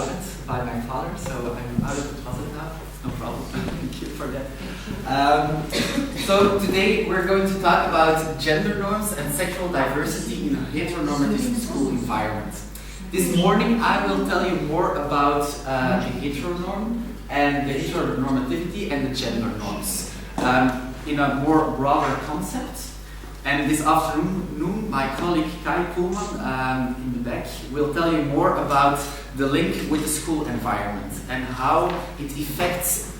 shouted by my father, so I'm out of the closet now. No problem. Thank you for that. So today we're going to talk about gender norms and sexual diversity in a heteronormative school environment. This morning I will tell you more about the heteronorm and the heteronormativity and the gender norms in a more broader concept. And this afternoon, my colleague Kai Poelman in the back will tell you more about the link with the school environment and how it affects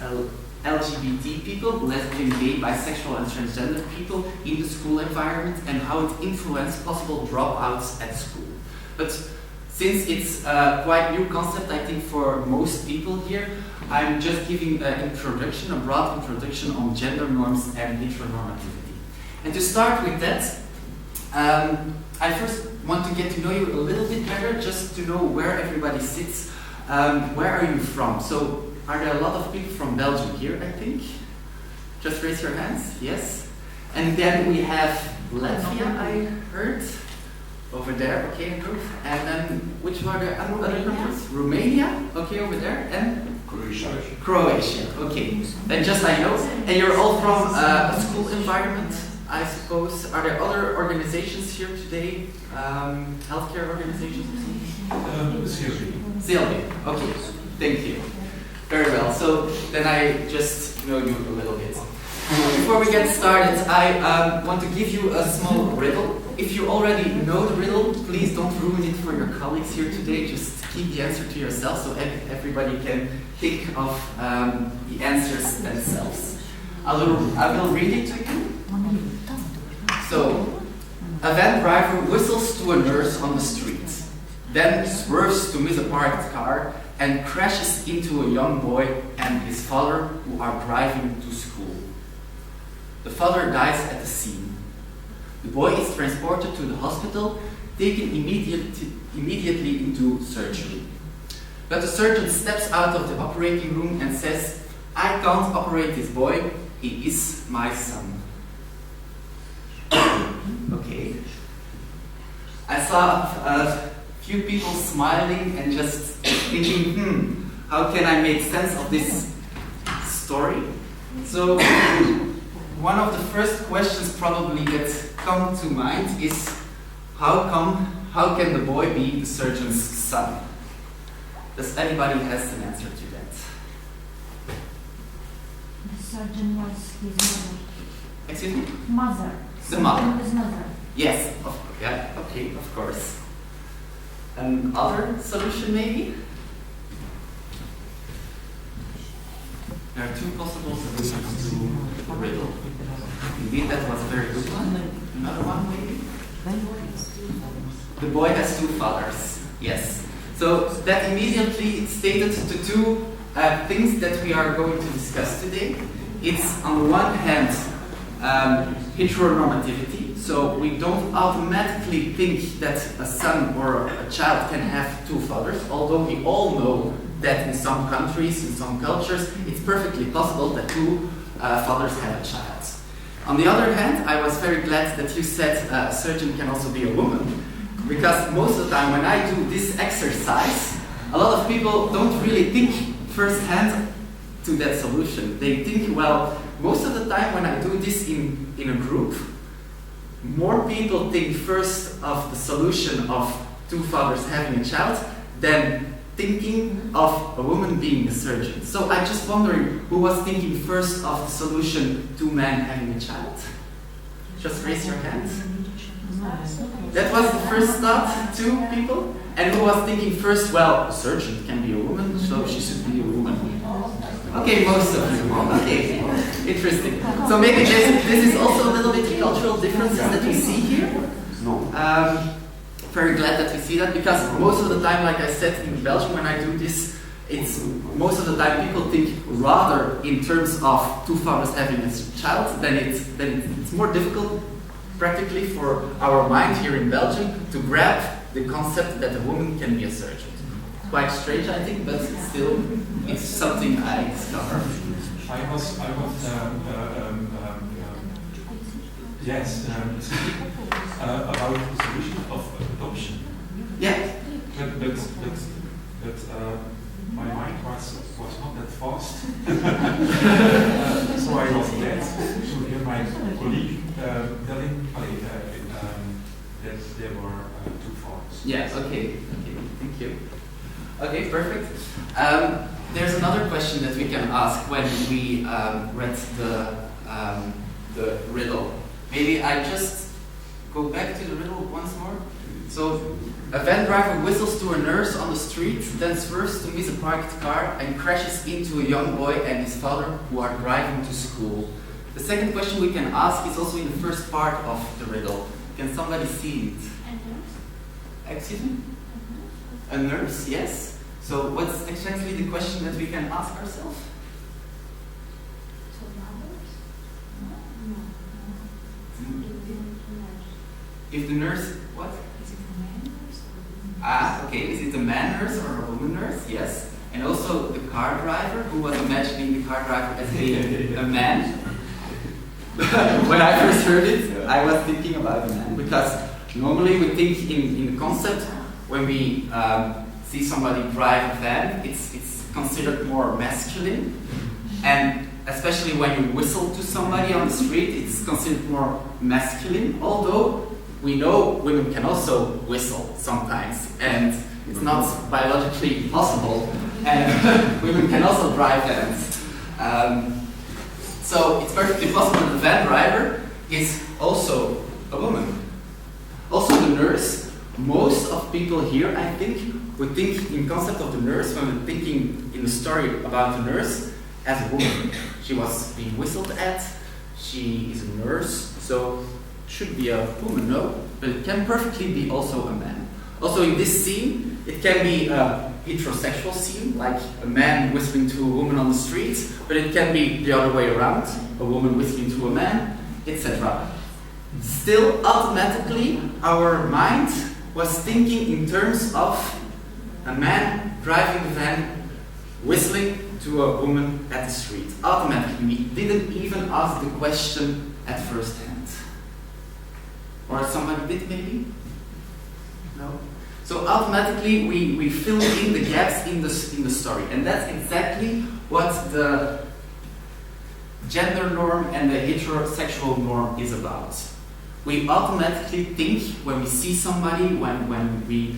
LGBT people, lesbian, gay, bisexual and transgender people in the school environment and how it influences possible dropouts at school. But since it's a quite new concept, I think for most people here, I'm just giving an introduction, a broad introduction on gender norms and heteronormativity. And to start with that, I first want to get to know you a little bit better, just to know where everybody sits. Where are you from? So, are there a lot of people from Belgium here, I think? Just raise your hands, yes. And then we have Latvia, I heard. Over there, okay, good. And then, which were the other countries? Romania, okay, over there. And? Croatia. Croatia, okay. Then just I know. And you're all from a school environment, I suppose. Are there other organizations here today? Healthcare organizations? Sylvia, okay, thank you. Very well, so then I just know you a little bit. Before we get started, I want to give you a small riddle. If you already know the riddle, please don't ruin it for your colleagues here today. Just keep the answer to yourself so everybody can think of the answers themselves. I will read it to you. So, a van driver whistles to a nurse on the street, then swerves to miss a parked car and crashes into a young boy and his father who are driving to school. The father dies at the scene. The boy is transported to the hospital, taken immediately into surgery. But the surgeon steps out of the operating room and says, "I can't operate this boy, he is my son." Okay. I saw a few people smiling and just thinking, how can I make sense of this story? So, one of the first questions probably that come to mind is, how can the boy be the surgeon's son? Does anybody has an answer to that? The surgeon was his mother. Excuse me? Mother. The mother. His mother. Yes, yeah, okay, of course. Another solution maybe? There are two possible solutions to the riddle. Indeed, that was a very good one. Another one maybe? The boy has two fathers, yes. So that immediately stated the two things that we are going to discuss today. It's on the one hand, heteronormativity, so we don't automatically think that a son or a child can have two fathers, although we all know that in some countries, in some cultures, it's perfectly possible that two fathers have a child. On the other hand, I was very glad that you said a surgeon can also be a woman, because most of the time when I do this exercise, a lot of people don't really think firsthand to that solution. They think, well, most of the time when I do this in a group, more people think first of the solution of two fathers having a child than thinking of a woman being a surgeon. So I'm just wondering who was thinking first of the solution two men having a child? Just raise your hand. That was the first thought, two people? And who was thinking first, well, a surgeon can be a woman, so she should be a woman. Okay, most of you. Okay, interesting. So maybe this is also a little bit the cultural differences that we see here. Very glad that we see that, because most of the time, like I said, in Belgium when I do this, it's most of the time people think rather in terms of two fathers having a child, then it's more difficult practically for our mind here in Belgium to grab the concept that a woman can be a surgeon. Quite strange, I think, but still, it's something I discovered. I was yes, about the solution of adoption. Yeah. But but my mind was not that fast. So I was glad to hear my colleague telling that there were two forms. Yes, okay, thank you. Okay, perfect. There's another question that we can ask when we read the riddle. Maybe I just go back to the riddle once more. So, a van driver whistles to a nurse on the street, then swerves to miss a parked car and crashes into a young boy and his father who are driving to school. The second question we can ask is also in the first part of the riddle. Can somebody see it? A nurse? Excuse me? A nurse, yes. So what's exactly the question that we can ask ourselves? So mothers? If the nurse, what? Is it a man nurse or Ah, okay. Is it a man nurse or a woman nurse? Yes. And also the car driver, who was imagining the car driver as being a man. When I first heard it, I was thinking about a man, because normally we think in the concept when we see somebody drive a van, it's considered more masculine, and especially when you whistle to somebody on the street, it's considered more masculine, although we know women can also whistle sometimes, and it's not biologically possible, and women can also drive vans. So it's perfectly possible the van driver is also a woman. Also the nurse, most of people here, I think, would think in concept of the nurse when we're thinking in the story about the nurse as a woman. She was being whistled at, she is a nurse, so should be a woman, no? But it can perfectly be also a man. Also in this scene, it can be a heterosexual scene, like a man whistling to a woman on the street, but it can be the other way around, a woman whistling to a man, etc. Still, automatically, our mind was thinking in terms of a man driving the van, whistling to a woman at the street. Automatically, we didn't even ask the question at first hand. Or somebody did maybe? No? So automatically we fill in the gaps in the story. And that's exactly what the gender norm and the heterosexual norm is about. We automatically think when we see somebody, when we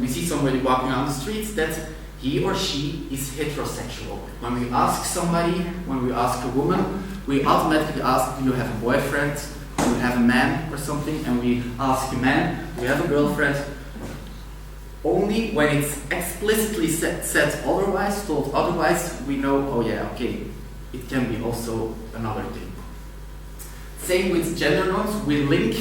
see somebody walking on the streets, that he or she is heterosexual. When we ask somebody, when we ask a woman, we automatically ask, do you have a boyfriend? Do you have a man or something? And we ask a man, do you have a girlfriend? Only when it's explicitly said otherwise, told otherwise, we know, oh yeah, okay, it can be also another thing. Same with gender norms, we link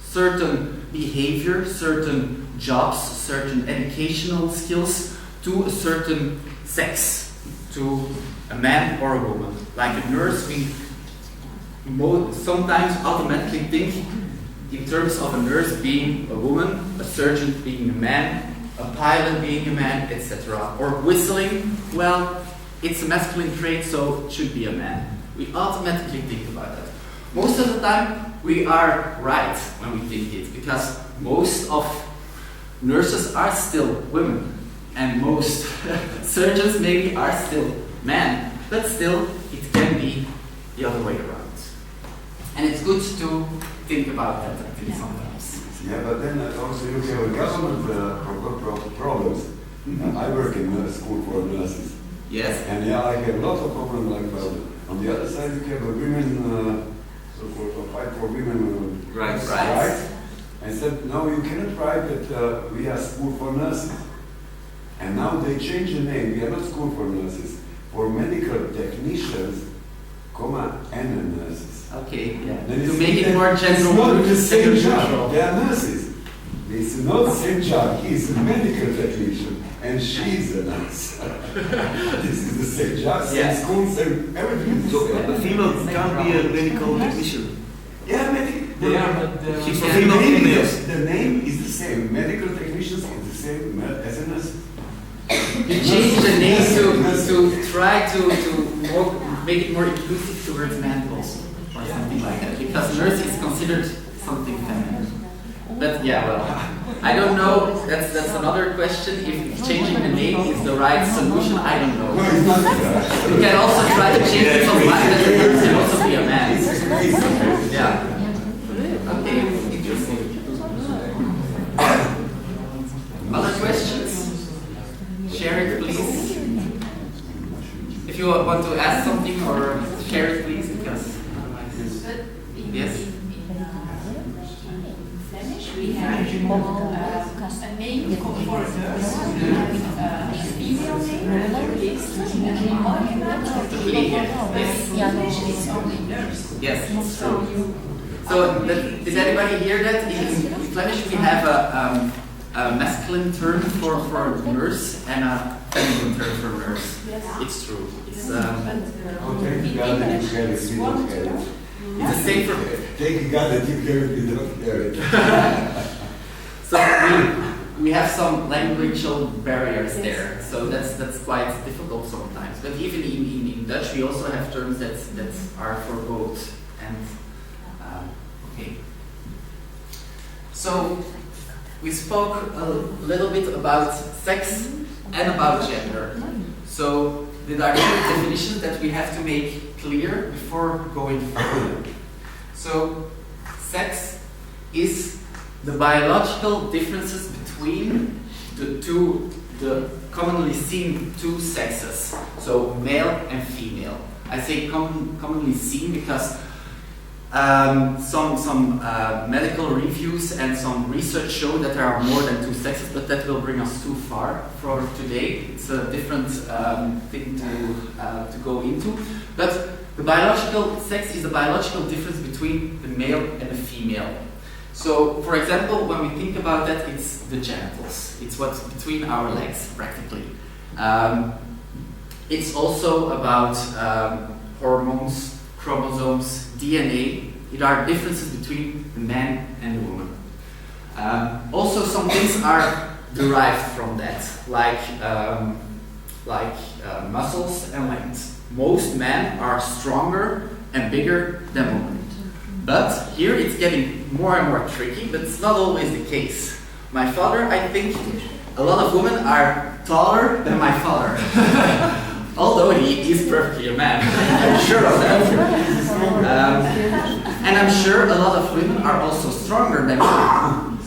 certain behavior, certain jobs, certain educational skills to a certain sex, to a man or a woman. Like a nurse, we sometimes automatically think in terms of a nurse being a woman, a surgeon being a man, a pilot being a man, etc. Or whistling, well, it's a masculine trait, so it should be a man. We automatically think about that. Most of the time, we are right when we think it, because most of nurses are still women, and most surgeons maybe are still men, but still, it can be the other way around. And it's good to think about that, I think, sometimes. Yeah, but then also you have government problems. I work in a school for nurses. Yes. And yeah, I have lots of problems like on the other side you have a women, so-called fight for women Right. rights. I said, no, you cannot write that we are school for nurses. And now they change the name. We are not school for nurses. For medical technicians, and nurses. Okay, yeah. Then To make it more general. It's not the same gender job. neutral. They are nurses. It's not the same job. He is a medical technician and she is a nurse. This is the same job, same Yeah. school, same everything. is the So same. a female can't be a medical technician. Yeah, medical. Yeah, but She's The a female name, female. the name is the same. Medical technicians is the same as a nurse. You change the name to try to make it more inclusive towards men also, or something like that, because nurse is considered something feminine. But yeah, well, I don't know that's another question. If changing the name is the right solution, I don't know. No, it's not that. You can also try to change it from mind that it can also be a man. Yeah. Okay, interesting. Other questions? Share it, please. If you want to ask something or share it, please, because otherwise. Yes. Flemish, we have a name for a nurse, a female name, and in American, English is only nurse. Yes, it's true. So, did anybody hear that? In Flemish, we have a masculine term for nurse and a feminine term for nurse. It's true. It's Okay, you got it, you get it, you don't get it. it's the same for. Thank you God that you get it, you don't get it. So we have some languageal barriers there. So that's quite difficult sometimes. But even in Dutch, we also have terms that are for both. And okay. So we spoke a little bit about sex and about gender. So there are two definitions that we have to make clear before going further. So sex is the biological differences between the commonly seen two sexes, so male and female. I say commonly seen because some medical reviews and some research show that there are more than two sexes, but that will bring us too far for today. It's a different thing to go into. But the biological sex is the biological difference between the male and the female. So, for example, when we think about that, it's the genitals. It's what's between our legs, practically. It's also about hormones, chromosomes, DNA. There are differences between the man and the woman. Also, some things are derived from that, like muscles and length. Most men are stronger and bigger than women. But here it's getting more and more tricky, but it's not always the case. My father, I think a lot of women are taller than my father. Although he is perfectly a man. I'm sure of that. And I'm sure a lot of women are also stronger than men.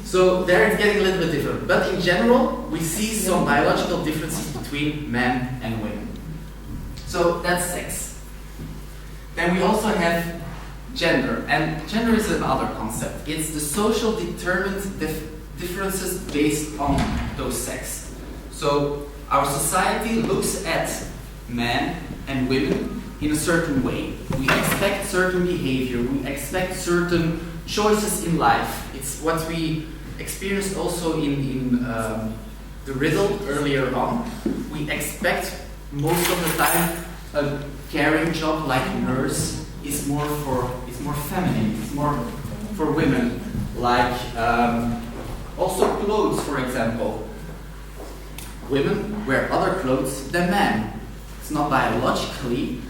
So there it's getting a little bit different. But in general, we see some biological differences between men and women. So that's sex. Then we also have gender. And gender is another concept. It's the social determined differences based on those sex. So our society looks at men and women in a certain way. We expect certain behavior. We expect certain choices in life. It's what we experienced also in the riddle earlier on. We expect most of the time a caring job like nurse is more feminine. It's more for women. Like also clothes, for example. Women wear other clothes than men. It's not biologically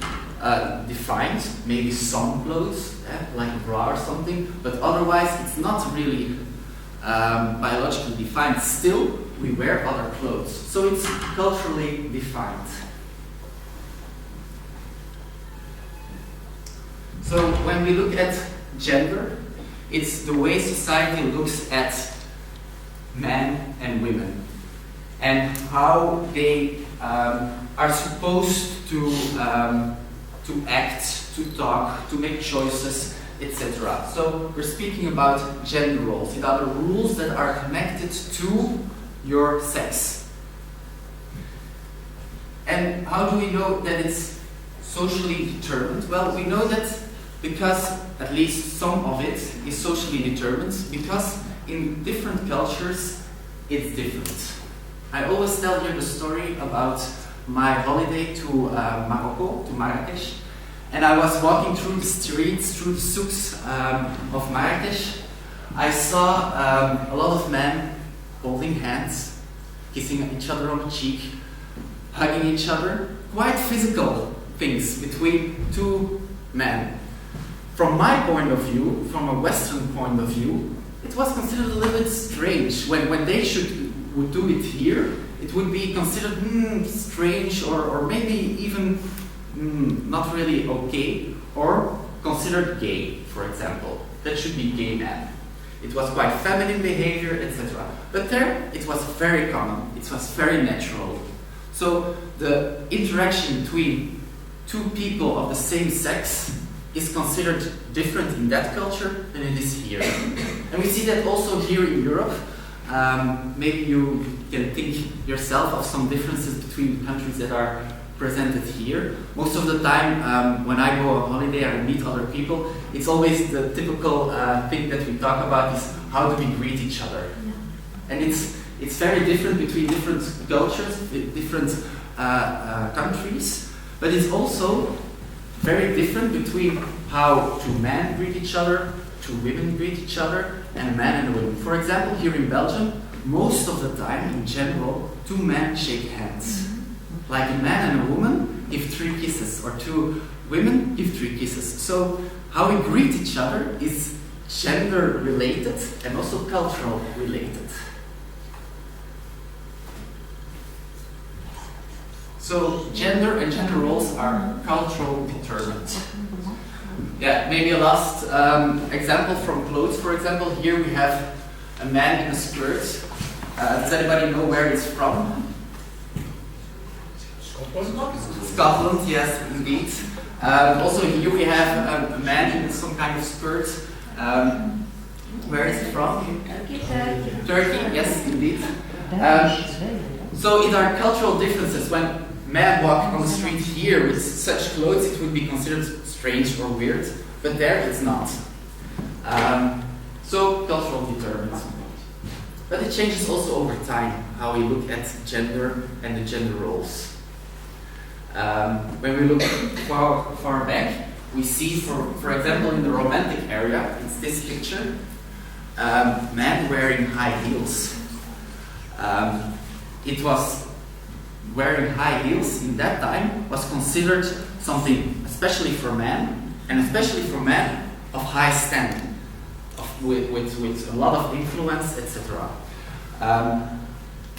defined. Maybe some clothes, like a bra or something, but otherwise it's not really biologically defined. Still, we wear other clothes. So it's culturally defined. So when we look at gender, it's the way society looks at men and women and how they are supposed to act, to talk, to make choices, etc. So we're speaking about gender roles. These are the rules that are connected to your sex. And how do we know that it's socially determined? Well, we know that because at least some of it is socially determined, because in different cultures it's different. I always tell you the story about my holiday to Morocco, to Marrakesh, and I was walking through the streets, through the souks of Marrakesh. I saw a lot of men holding hands, kissing each other on the cheek, hugging each other, quite physical things between two men. From my point of view, from a Western point of view, it was considered a little bit strange. When they would do it here, it would be considered strange or maybe even not really okay, or considered gay, for example. That should be gay man. It was quite feminine behavior, etc. But there, it was very common. It was very natural. So the interaction between two people of the same sex is considered different in that culture than it is here. And we see that also here in Europe. Maybe you can think yourself of some differences between the countries that are presented here. Most of the time, when I go on holiday and meet other people, it's always the typical thing that we talk about is how do we greet each other. And it's very different between different cultures, different countries, but it's also very different between how two men greet each other, two women greet each other, and a man and a woman. For example, here in Belgium, most of the time, in general, two men shake hands. Like a man and a woman give 3 kisses, or two women give 3 kisses. So how we greet each other is gender related and also cultural related. So gender and gender roles are cultural determined. Yeah, maybe a last example from clothes. For example, here we have a man in a skirt. Does anybody know where he's from? Scotland, yes, indeed. Also here we have a man in some kind of skirt. Where is he from? Turkey, yes, indeed. So it are cultural differences. When men walk on the street here with such clothes, it would be considered strange or weird, but there it's not. So cultural determinants. But it changes also over time, how we look at gender and the gender roles. When we look far back, we see, for example, in the romantic area, it's this picture, men wearing high heels. It was wearing high heels in that time was considered something, especially for men, and especially for men of high standing, with a lot of influence, etc.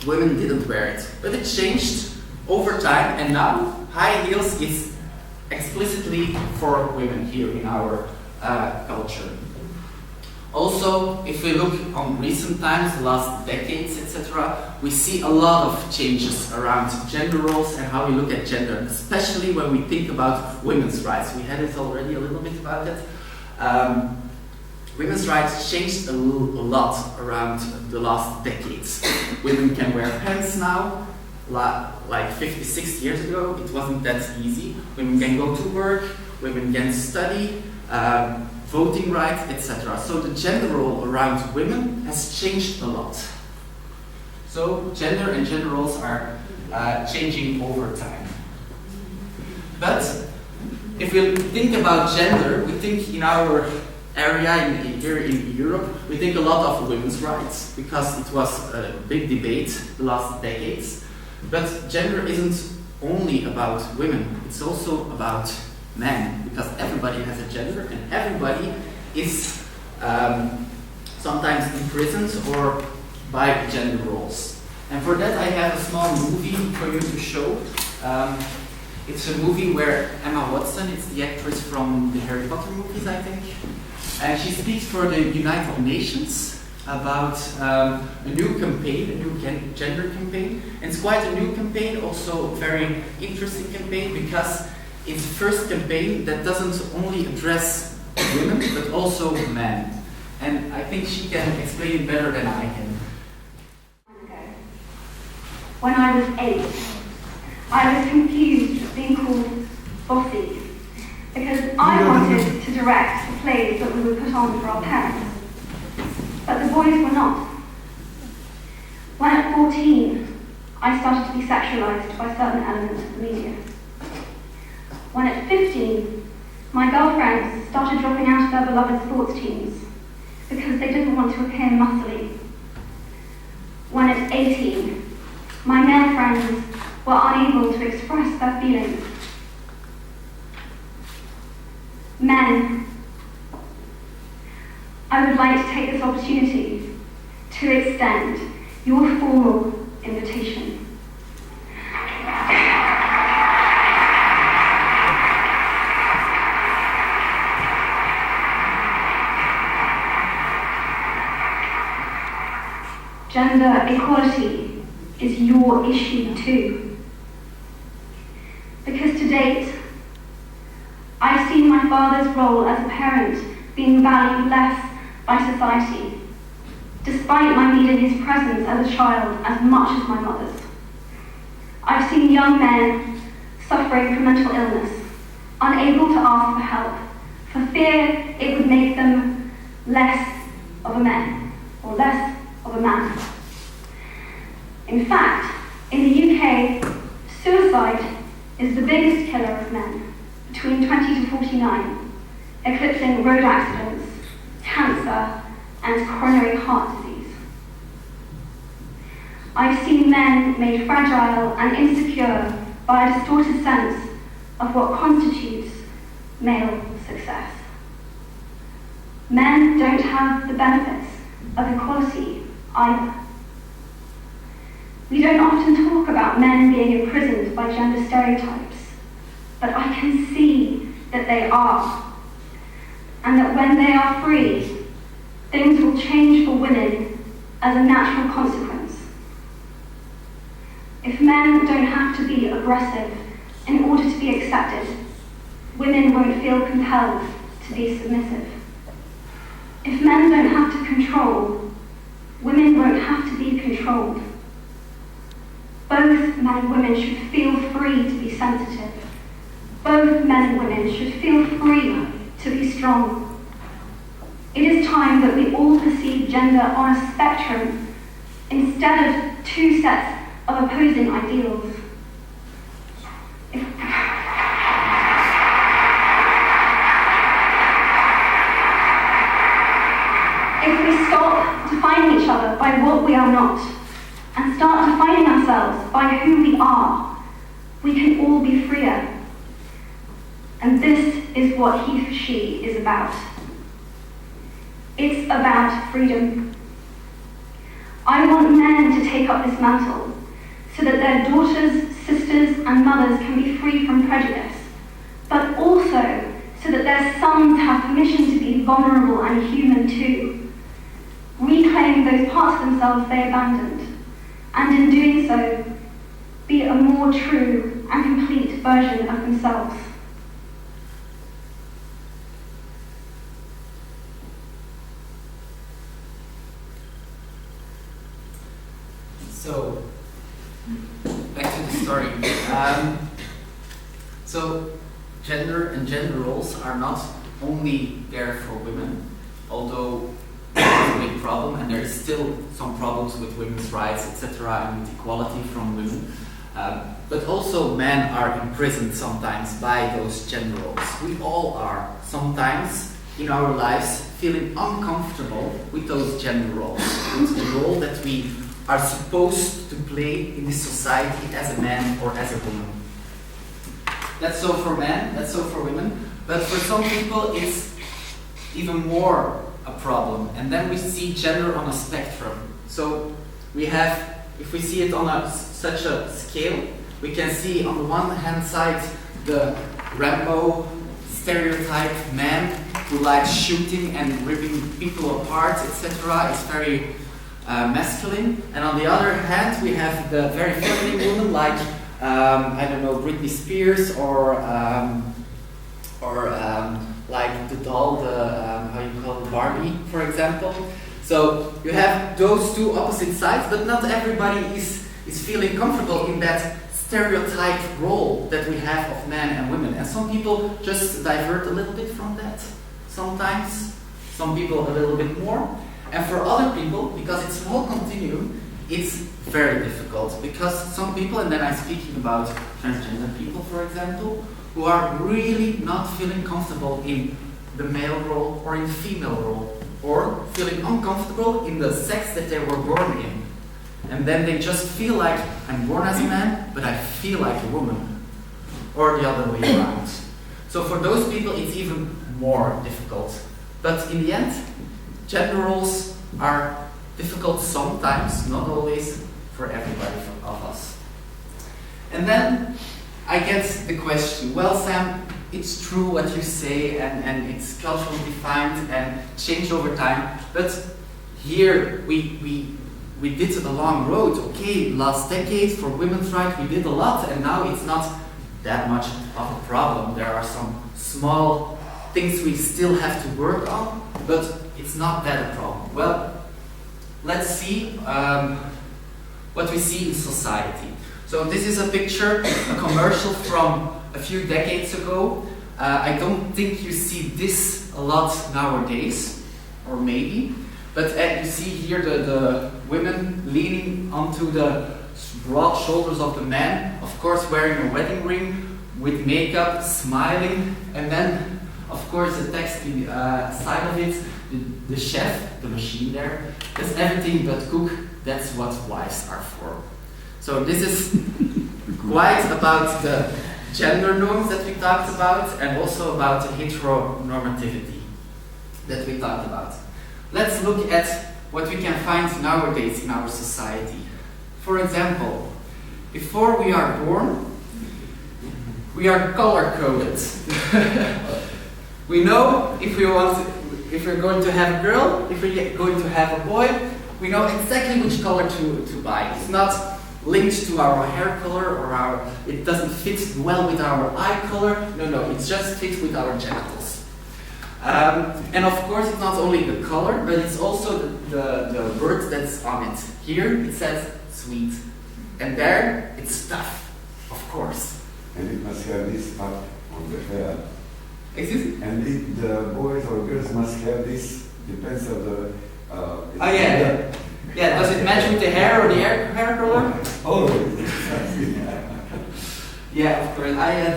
Women didn't wear it, but it changed over time, and now high heels is explicitly for women here in our culture. Also, if we look on recent times, the last decades, etc., we see a lot of changes around gender roles and how we look at gender, especially when we think about women's rights. We had it already a little bit about it. Women's rights changed a lot around the last decades. Women can wear pants now. Like 50, 60 years ago, it wasn't that easy. Women can go to work, women can study, voting rights, etc. So the gender role around women has changed a lot. So gender and gender roles are changing over time. But if we think about gender, we think in our area here in Europe, we think a lot of women's rights because it was a big debate the last decades. But gender isn't only about women, it's also about men, because everybody has a gender and everybody is sometimes imprisoned or by gender roles. And for that I have a small movie for you to show. It's a movie where Emma Watson, it's the actress from the Harry Potter movies, I think, and she speaks for the United Nations about a new campaign, a new gender campaign. And it's quite a new campaign, also a very interesting campaign, because it's the first campaign that doesn't only address women, but also men. And I think she can explain it better than I can. When I was 8, I was confused with being called bossy, because I wanted to direct the plays that we would put on for our parents. But the boys were not. When at 14, I started to be sexualized by certain elements of the media. When at 15, my girlfriends started dropping out of their beloved sports teams because they didn't want to appear muscly. When at 18, my male friends were unable to express their feelings. Men, I would like to take this opportunity extend your formal invitation. Gender equality is your issue too. Because to date, I've seen my father's role as a parent being valued less by society, despite my needing his presence as a child as much as my mother's. I've seen young men suffering from mental illness, unable to ask for help, for fear it would make them less of a man, or less of a man. In fact, in the UK, suicide is the biggest killer of men between 20 to 49, eclipsing road accidents, cancer, and coronary heart disease. I've seen men made fragile and insecure by a distorted sense of what constitutes male success. Men don't have the benefits of equality either. We don't often talk about men being imprisoned by gender stereotypes, but I can see that they are, and that when they are free, things will change for women as a natural consequence. If men don't have to be aggressive in order to be accepted, women won't feel compelled to be submissive. If men don't have to control, women won't have to be controlled. Both men and women should feel free to be sensitive. Both men and women should feel free to be strong. It is time that we all perceive gender on a spectrum instead of two sets of opposing ideals. If we stop defining each other by what we are not, and start defining ourselves by who we are, we can all be freer. And this is what he for she is about. It's about freedom. I want men to take up this mantle so that their daughters, sisters, and mothers can be free from prejudice, but also so that their sons have permission to be vulnerable and human too. Reclaim those parts of themselves they abandoned, and in doing so, be a more true and complete version of themselves. So, back to the story. So, gender and gender roles are not only there for women, although it's a big problem, and there is still some problems with women's rights, etc., and with equality from women. But also men are imprisoned sometimes by those gender roles. We all are sometimes in our lives feeling uncomfortable with those gender roles, with the role that we are supposed to play in this society as a man or as a woman. That's so for men, that's so for women, but for some people it's even more a problem. And then we see gender on a spectrum. So we have, if we see it on such a scale, we can see on the one hand side the Rambo stereotype man who likes shooting and ripping people apart, etc. is very masculine. And on the other hand, we have the very feminine woman like I don't know, Britney Spears or like the doll, how you call it, Barbie, for example. So you have those two opposite sides, but not everybody is feeling comfortable in that stereotype role that we have of men and women. And some people just divert a little bit from that sometimes, some people a little bit more. And for other people, because it's a whole continuum, it's very difficult. Because some people, and then I'm speaking about transgender people, for example, who are really not feeling comfortable in the male role or in the female role, or feeling uncomfortable in the sex that they were born in. And then they just feel like, I'm born as a man, but I feel like a woman. Or the other way around. So for those people, it's even more difficult. But in the end, gender roles are difficult sometimes, not always for everybody of us. And then I get the question, well, Sam, it's true what you say, and it's culturally defined and changed over time, but here we did a long road. Okay, last decade for women's rights we did a lot, and now it's not that much of a problem. There are some small things we still have to work on, but it's not that a problem. Well, let's see what we see in society. So this is a picture, a commercial from a few decades ago. I don't think you see this a lot nowadays, or maybe, but you see here the women leaning onto the broad shoulders of the man, of course wearing a wedding ring, with makeup, smiling, and then, of course, the text side of it, the chef, the machine there, does everything but cook. That's what wives are for. So this is quite about the gender norms that we talked about, and also about the heteronormativity that we talked about. Let's look at what we can find nowadays in our society. For example, before we are born, we are color-coded. We know if we're going to have a girl, if we're going to have a boy, we know exactly which color to buy. It's not linked to our hair color or it doesn't fit well with our eye color. No, it just fits with our genitals. And of course, it's not only the color, but it's also the word that's on it. Here it says sweet, and there it's tough, of course. And it must have this part on the hair. Excuse me? And the boys or girls must have this, depends on the... Yeah, does it match with the hair or the hair color? Oh, yeah, of course. I had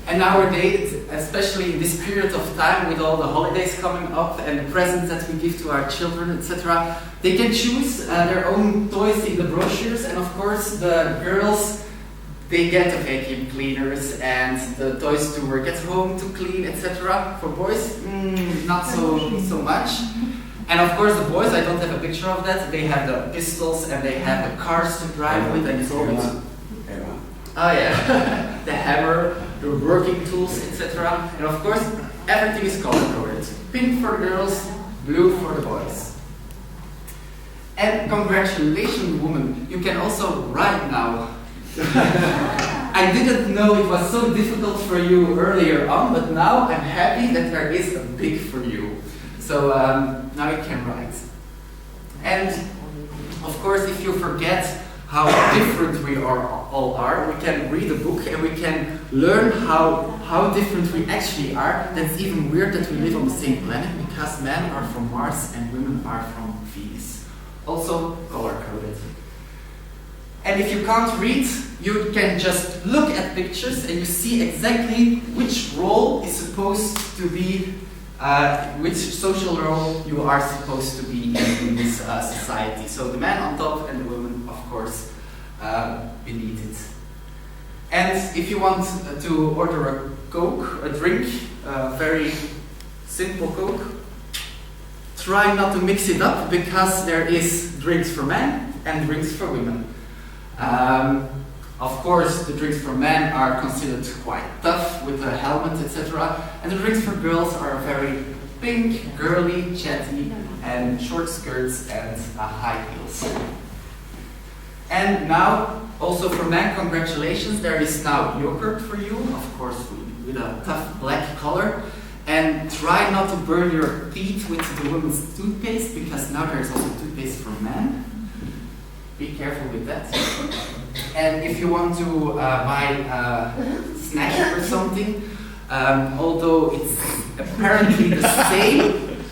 and nowadays, especially in this period of time with all the holidays coming up and the presents that we give to our children, etc., they can choose their own toys in the brochures, and of course the girls, they get the vacuum cleaners and the toys to work at home to clean, etc. For boys, not so much. And of course the boys, I don't have a picture of that, they have the pistols and they have the cars to drive with and so on. Oh yeah, the hammer, the working tools, etc. And of course, everything is color-coded. Pink for the girls, blue for the boys. And congratulations, woman, you can also write now. I didn't know it was so difficult for you earlier on, but now I'm happy that there is a big for you. So now you can write. And of course, if you forget how different we all are, we can read a book and we can learn how different we actually are. That's even weird that we live on the same planet, because men are from Mars and women are from Venus. Also color-coded. And if you can't read, you can just look at pictures and you see exactly which role is supposed to be, which social role you are supposed to be in this society. So the man on top and the woman, of course, beneath it. And if you want to order a Coke, a drink, a very simple Coke, try not to mix it up, because there is drinks for men and drinks for women. Of course, the drinks for men are considered quite tough with a helmet, etc. And the drinks for girls are very pink, girly, chatty, and short skirts and high heels. And now, also for men, congratulations, there is now yogurt for you, of course with a tough black color. And try not to burn your teeth with the women's toothpaste, because now there is also toothpaste for men. Be careful with that. And if you want to buy a snack or something, although it's apparently the same,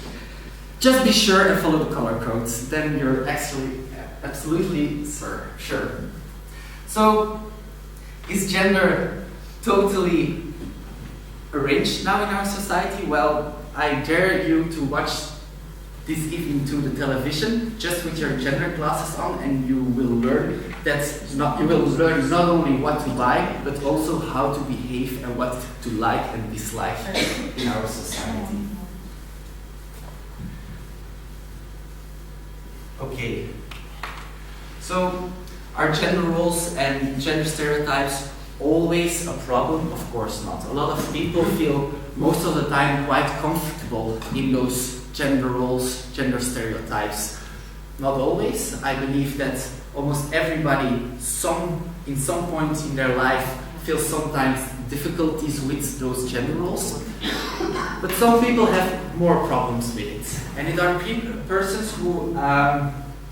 just be sure and follow the color codes. Then you're actually absolutely sure. So, is gender totally arranged now in our society? Well, I dare you to watch this evening to the television, just with your gender glasses on, and you will learn not only what to buy, but also how to behave and what to like and dislike in our society. Okay. So, are gender roles and gender stereotypes always a problem? Of course not. A lot of people feel most of the time quite comfortable in those gender roles, gender stereotypes. Not always. I believe that almost everybody, in some point in their life, feels sometimes difficulties with those gender roles. But some people have more problems with it. And it are persons who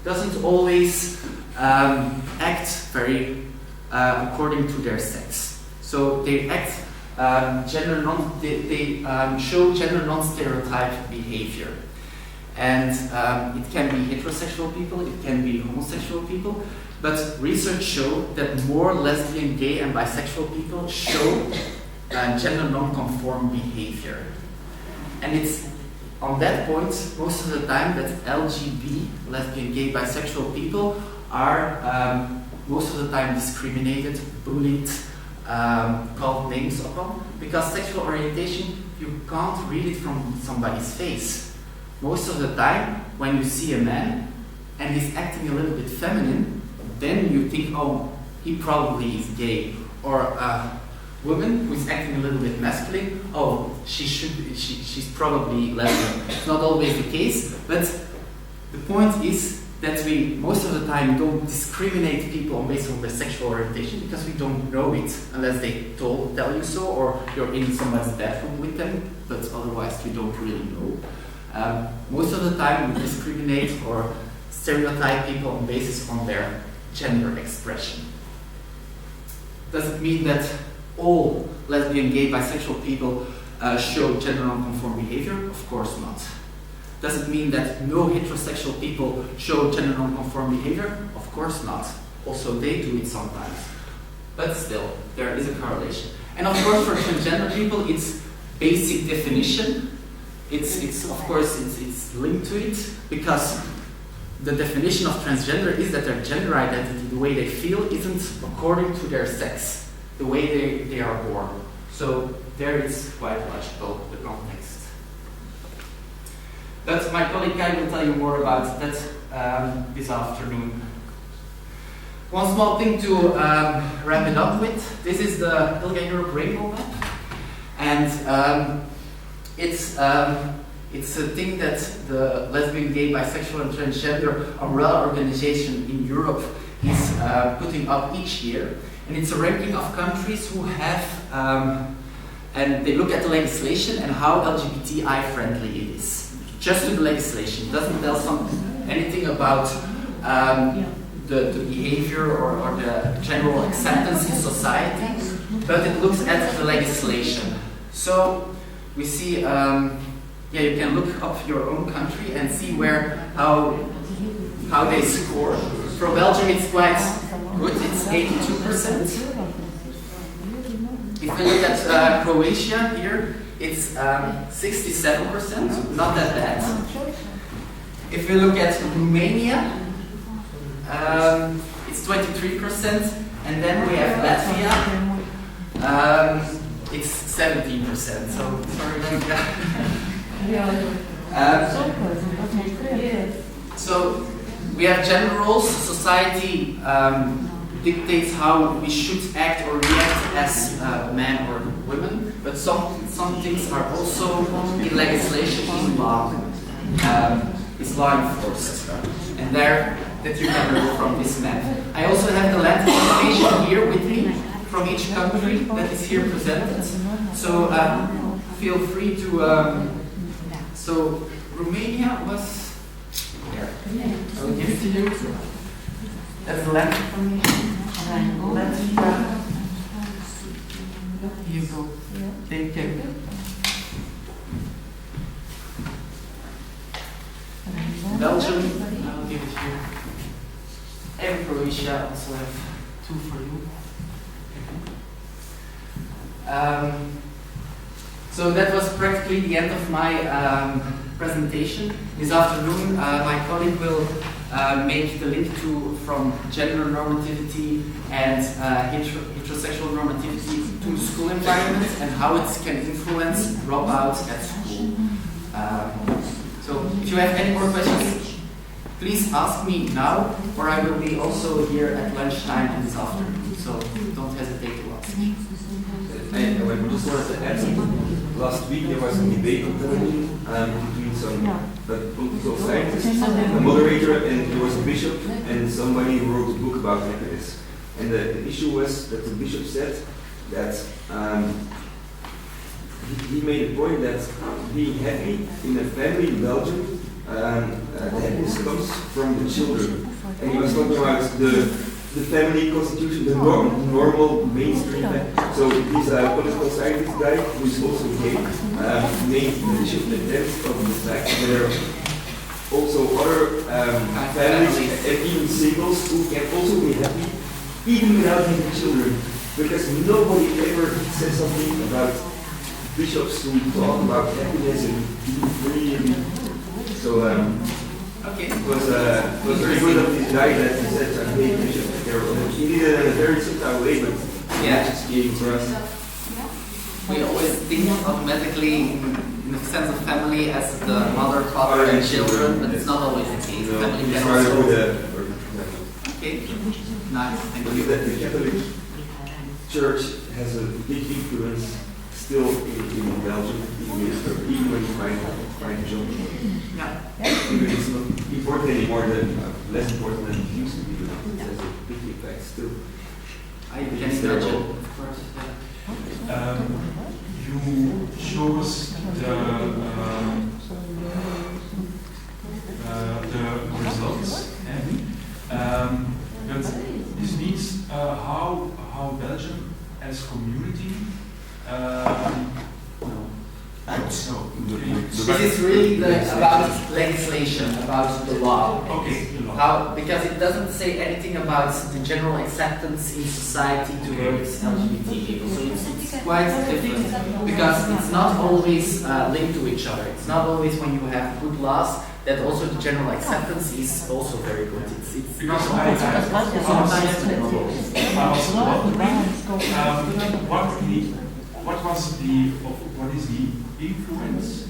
doesn't always act very according to their sex. So they act they show gender non-stereotype behavior. And it can be heterosexual people, it can be homosexual people, but research show that more lesbian, gay, and bisexual people show gender non-conform behavior. And it's on that point, most of the time, that LGBT, lesbian, gay, bisexual people are most of the time discriminated, bullied, called names upon, because sexual orientation, you can't read it from somebody's face. Most of the time, when you see a man and he's acting a little bit feminine, then you think, oh, he probably is gay. Or a woman who is acting a little bit masculine, oh, she's probably lesbian. It's not always the case, but the point is that we, most of the time, don't discriminate people based on their sexual orientation because we don't know it unless they tell you so, or you're in somebody's bathroom with them, but otherwise you don't really know. Most of the time we discriminate or stereotype people on basis on their gender expression. Does it mean that all lesbian, gay, bisexual people show gender non-conform behavior? Of course not. Does it mean that no heterosexual people show gender non-conform behavior? Of course not. Also they do it sometimes. But still, there is a correlation. And of course for transgender people it's basic definition. It's of course it's linked to it, because the definition of transgender is that their gender identity, the way they feel, isn't according to their sex, the way they are born. So there is quite logical, the context. But my colleague Kai will tell you more about that this afternoon. One small thing to wrap it up with. This is the ILGA Europe Rainbow Map. And it's a thing that the lesbian, gay, bisexual, and transgender umbrella organization in Europe is putting up each year. And it's a ranking of countries who have, and they look at the legislation and how LGBTI friendly it is. Just to the legislation. It doesn't tell anything about the behavior or the general acceptance in society, but it looks at the legislation. So we see, you can look up your own country and see how they score. For Belgium, it's quite good. It's 82%. If we look at Croatia here, it's 67%. Not that bad. If we look at Romania, it's 23%, and then we have Latvia. It's 17%. So sorry. So we have gender roles. Society dictates how we should act or react as men or women, but some things are also in legislation, in law. Is law enforced, and there that you can learn from this map. I also have the land information here with me from each country that is here presented. So feel free to. So Romania was there. I will give it to you. That's the land information. Here you go. Thank you. Belgium, I'll give it here. And Croatia also have 2 for you. So that was practically the end of my presentation. This afternoon, my colleague will make the link from gender normativity and heterosexual normativity to the school environment and how it can influence dropouts at school. So if you have any more questions, please ask me now, or I will be also here at lunchtime and this afternoon. So don't hesitate to ask. I just wanted to add something. Last week there was a debate on television between some political scientists, a moderator, and there was a bishop, and somebody wrote a book about happiness. And the issue was that the bishop said that he made a point that being happy in a family in Belgium, the happiness comes from the children. And he was talking about the family constitution, the normal mainstream. So this political scientist guy, who is also gay, made the bishop the defense of the fact that there are also other families and even singles who can also be happy even without having children. Because nobody ever says something about bishops who talk about happiness and being free. And so Okay. it was very good of this guy that he said, hey, bishop, he did it in a very subtle way, but Yeah. just gave for us. We always think automatically in the sense of family as the mother, father, and children, but it's not always the case. Family He can started also. with Okay. Nice. I Thank believe you. that the Catholic Church has a big influence still in Belgium, even when you find a job. Yeah. Even it's not important anymore, less important than it used to be, but it has a big impact still. I can imagine, of course. Yeah. You chose the results, but this means how Belgium as community. So, This is really about legislation, about the law. okay, How, because it doesn't say anything about the general acceptance in society towards LGBT people. So it's quite different because it's not always linked to each other. It's not always when you have good laws that also the general acceptance is also very good. It's not because always what is the influence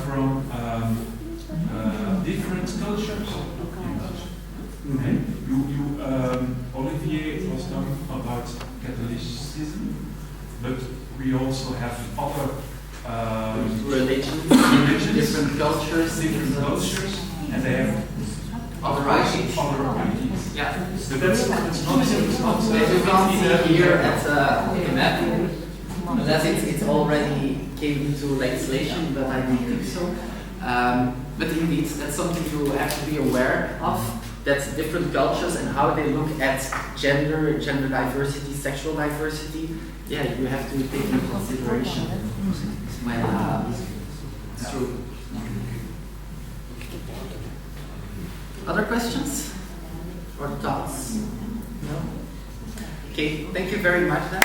from different cultures in Belgium? Okay. Olivier was talking about Catholicism, but we also have other religions, different cultures, and they have other writings. other writings. Yeah. But that's not As you can see here at the map, unless it's already came into legislation, but I don't think so. But indeed, that's something you have to be aware of. That's different cultures and how they look at gender diversity, sexual diversity. Yeah, you have to take into consideration when it's true. Other questions or thoughts? No? Okay, thank you very much then.